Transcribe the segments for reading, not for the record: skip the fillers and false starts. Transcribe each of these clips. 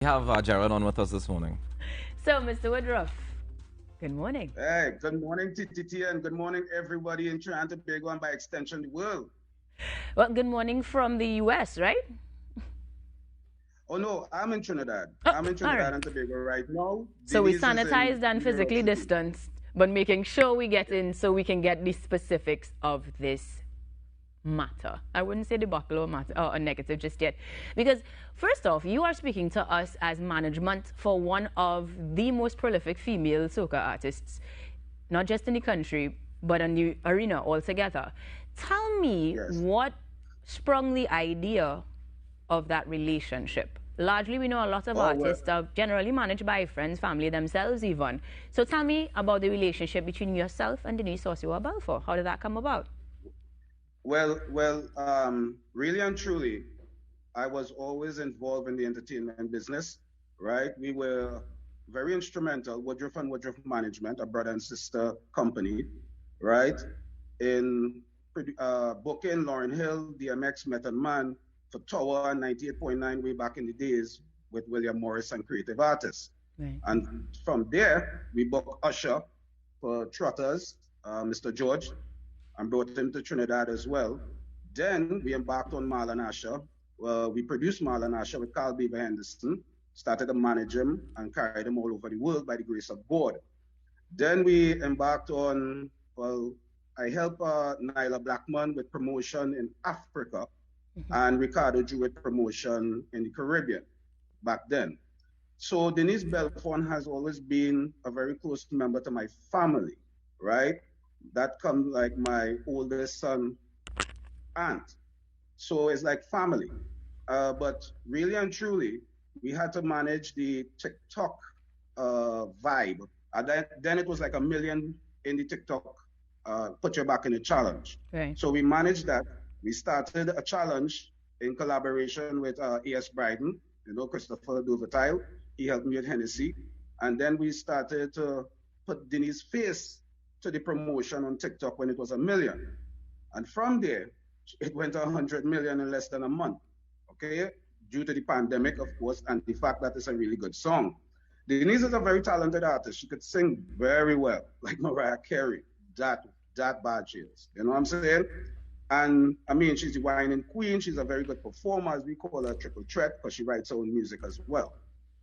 We have Jared on with us this morning. So, Mr. Woodruff, good morning. Hey, good morning, TTT, and good morning, everybody in Trinidad and Tobago, and by extension, the world. Well, good morning from the US, right? Oh no, I'm in Trinidad. Oh, I'm in all Trinidad right. and Tobago right now. So we Denise is in sanitized and New York physically City. distanced, but making sure we get in so we can get the specifics of this matter. I wouldn't say debacle or matter or a negative just yet. Because first off, you are speaking to us as management for one of the most prolific female soca artists, not just in the country, but in the arena altogether. Tell me Yes. what sprung the idea of that relationship. Largely, we know a lot of Oh well, artists are generally managed by friends, family, themselves even. So tell me about the relationship between yourself and Denise Osio Balfour. How did that come about? really and truly, I was always involved in the entertainment business, right? We were very instrumental, Woodruff and Woodruff Management, a brother and sister company, right? In booking Lauren Hill, DMX, Method Man for Tower 98.9 way back in the days with William Morris and Creative Artists. Right. And from there, we booked Usher for Trotters, Mr. George, and brought him to Trinidad as well. Then we embarked on Marlon Asher. We produced Marlon Asher with Carl Beaver Henderson, started to manage him and carried him all over the world by the grace of God. Then we embarked on, I helped Nyla Blackman with promotion in Africa and Ricardo Drew with promotion in the Caribbean back then. So Denise Belfon has always been a very close member to my family, right? That comes like my oldest son aunt. So it's like family. But really and truly, we had to manage the TikTok vibe. Then it was like a million in the TikTok put your back in the challenge. Right. So we managed that. We started a challenge in collaboration with A.S. Bryden, Christopher Duvertile. He helped me with Hennessy. And then we started to put Denise face to the promotion on TikTok when it was a million. And from there, it went to 100 million in less than a month. Okay, due to the pandemic, of course, and the fact that it's a really good song. Denise is a very talented artist. She could sing very well, like Mariah Carey. That bad she is. You know what I'm saying? And I mean, she's the whining queen. She's a very good performer, as we call her triple threat, because she writes her own music as well,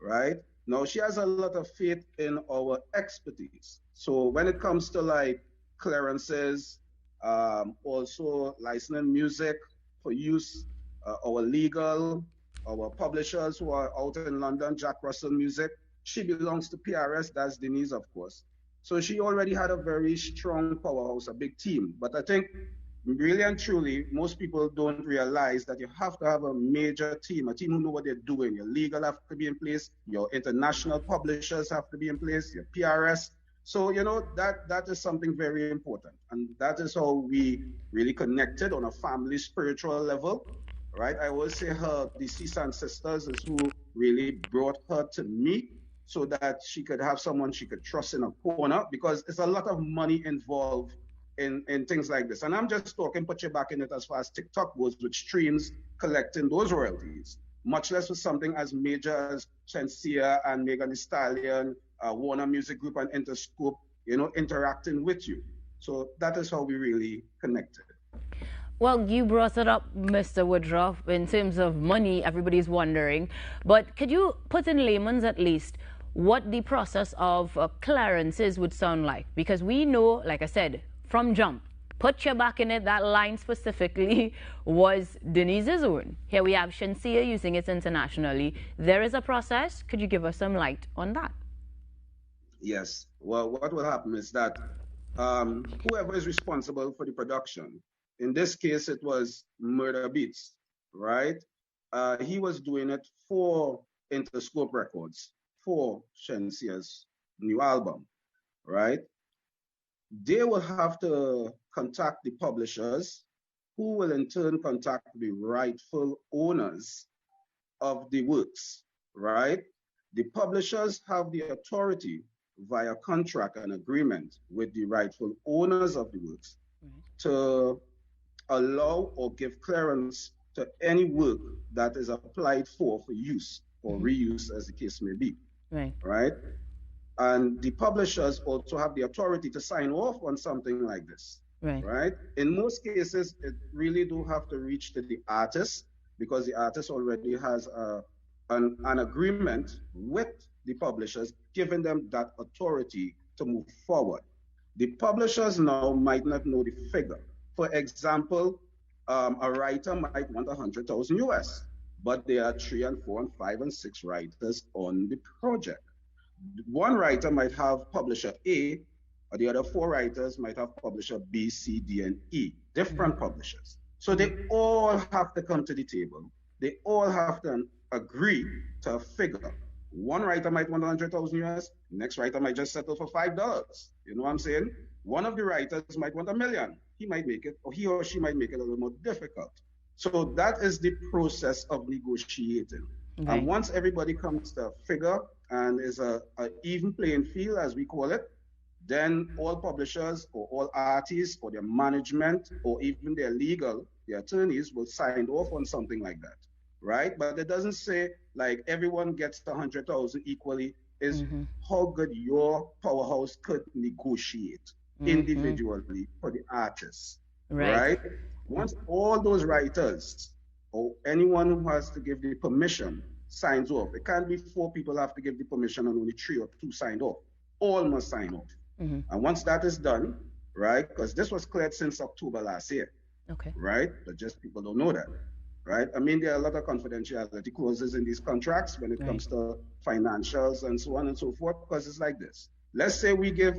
right? Now she has a lot of faith in our expertise. So when it comes to like clearances, also licensing music for use, our legal, our publishers who are out in London, Jack Russell Music. She belongs to PRS, that's Denise, of course. So she already had a very strong powerhouse, a big team. But I think really and truly, most people don't realize that you have to have a major team, a team who know what they're doing. Your legal have to be in place, your international publishers have to be in place, your PRS. So, that is something very important. And that is how we really connected on a family spiritual level, right? I always say her deceased ancestors is who really brought her to me so that she could have someone she could trust in a corner because there's a lot of money involved in things like this. And I'm just talking, put your back in it as far as TikTok goes with streams collecting those royalties, much less with something as major as Shenseea and Megan Thee Stallion, Warner Music Group and Interscope, interacting with you. So that is how we really connected. Well, you brought it up, Mr. Woodruff, in terms of money, everybody's wondering. But could you put in layman's at least what the process of clearances would sound like? Because we know, like I said, from jump, put your back in it, that line specifically was Denise's own. Here we have Shenseea using it internationally. There is a process. Could you give us some light on that? Yes. Well, what will happen is that whoever is responsible for the production, in this case, it was Murder Beats, right? He was doing it for Interscope Records, for Shensea's new album, right? They will have to contact the publishers, who will in turn contact the rightful owners of the works, right? The publishers have the authority via contract and agreement with the rightful owners of the works to allow or give clearance to any work that is applied for use or reuse, as the case may be. Right. Right? And the publishers also have the authority to sign off on something like this. Right. Right? In most cases, it really do have to reach to the artist, because the artist already has an agreement with the publishers, giving them that authority to move forward. The publishers now might not know the figure. For example, a writer might want 100,000 US, but there are 3 and 4 and 5 and 6 writers on the project. One writer might have publisher A, or the other 4 writers might have publisher B, C, D, and E, different publishers. So they all have to come to the table. They all have to agree to a figure. One writer might want 100,000 US, next writer might just settle for $5. You know what I'm saying? One of the writers might want $1 million. He might make it, or he or she might make it a little more difficult. So that is the process of negotiating. Okay. And once everybody comes to a figure and is an even playing field, as we call it, then all publishers or all artists or their management or even their attorneys will sign off on something like that, right? But it doesn't say like everyone gets the 100,000 equally. Is how good your powerhouse could negotiate individually for the artists, right? Once all those writers or anyone who has to give the permission signs off, it can't be 4 people have to give the permission and only 3 or 2 signed off. All must sign off. And once that is done, right, because this was cleared since October last year, right? But just people don't know that, right? I mean, there are a lot of confidentiality clauses in these contracts when it comes to financials and so on and so forth, because it's like this. Let's say we give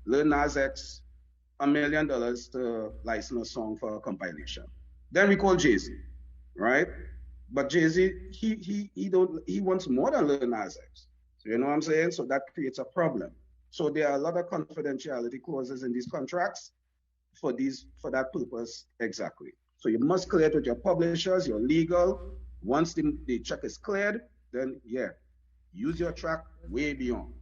Lil Nas X $1 million to license a song for a compilation. Then we call Jay-Z, right? But Jay-Z, he wants more than Lil Nas X. So you know what I'm saying? So that creates a problem. So there are a lot of confidentiality clauses in these contracts for that purpose exactly. So you must clear it with your publishers, your legal. Once the check is cleared, then use your track way beyond.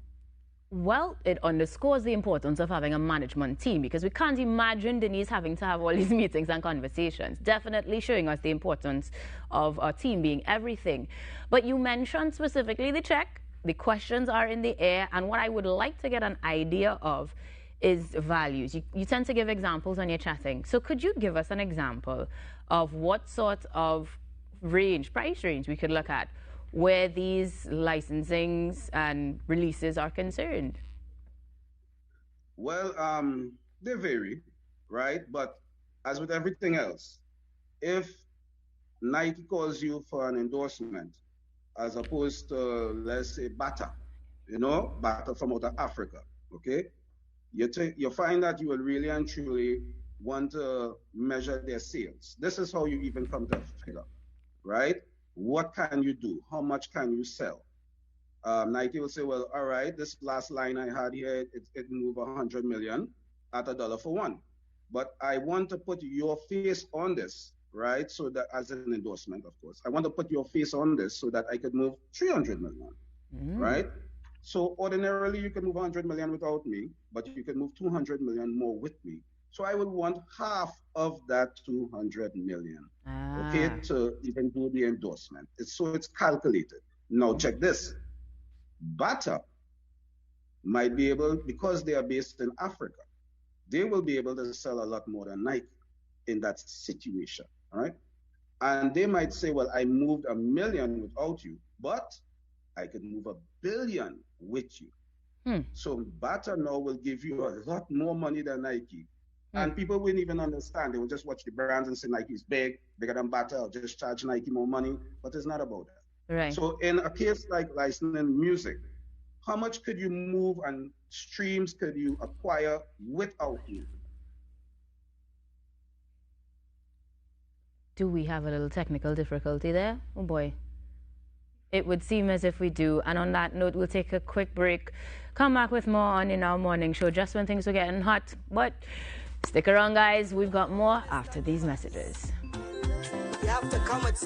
Well, it underscores the importance of having a management team, because we can't imagine Denise having to have all these meetings and conversations. Definitely showing us the importance of a team being everything. But you mentioned specifically the check. The questions are in the air, and what I would like to get an idea of is values. You tend to give examples when you're chatting. So could you give us an example of what sort of price range we could look at where these licensings and releases are concerned? Well, they vary, right? But as with everything else, if Nike calls you for an endorsement, as opposed to, let's say, Bata, Bata from out of Africa, okay? You find that you will really and truly want to measure their sales. This is how you even come to a figure, right? What can you do? How much can you sell? Nike will say, well, all right, this last line I had here, it moved 100 million at $1 for 1. But I want to put your face on this, right? So that as an endorsement, of course, I want to put your face on this so that I could move 300 million, right? So ordinarily you can move 100 million without me, but you can move 200 million more with me. So I would want half of that 200 million, okay, to even do the endorsement. So it's calculated. Now check this. Bata might be able, because they are based in Africa, they will be able to sell a lot more than Nike in that situation, all right? And they might say, well, I moved 1 million without you, but I could move 1 billion with you. So Bata now will give you a lot more money than Nike. And people wouldn't even understand. They will just watch the brands and say Nike's bigger than Bata. I'll just charge Nike more money. But it's not about that. Right. So in a case like licensing music, how much could you move and streams could you acquire without you? Do we have a little technical difficulty there? Oh boy. It would seem as if we do. And on that note, we'll take a quick break. Come back with more on In Our Morning Show, just when things were getting hot. But stick around, guys. We've got more after these messages. You have to come with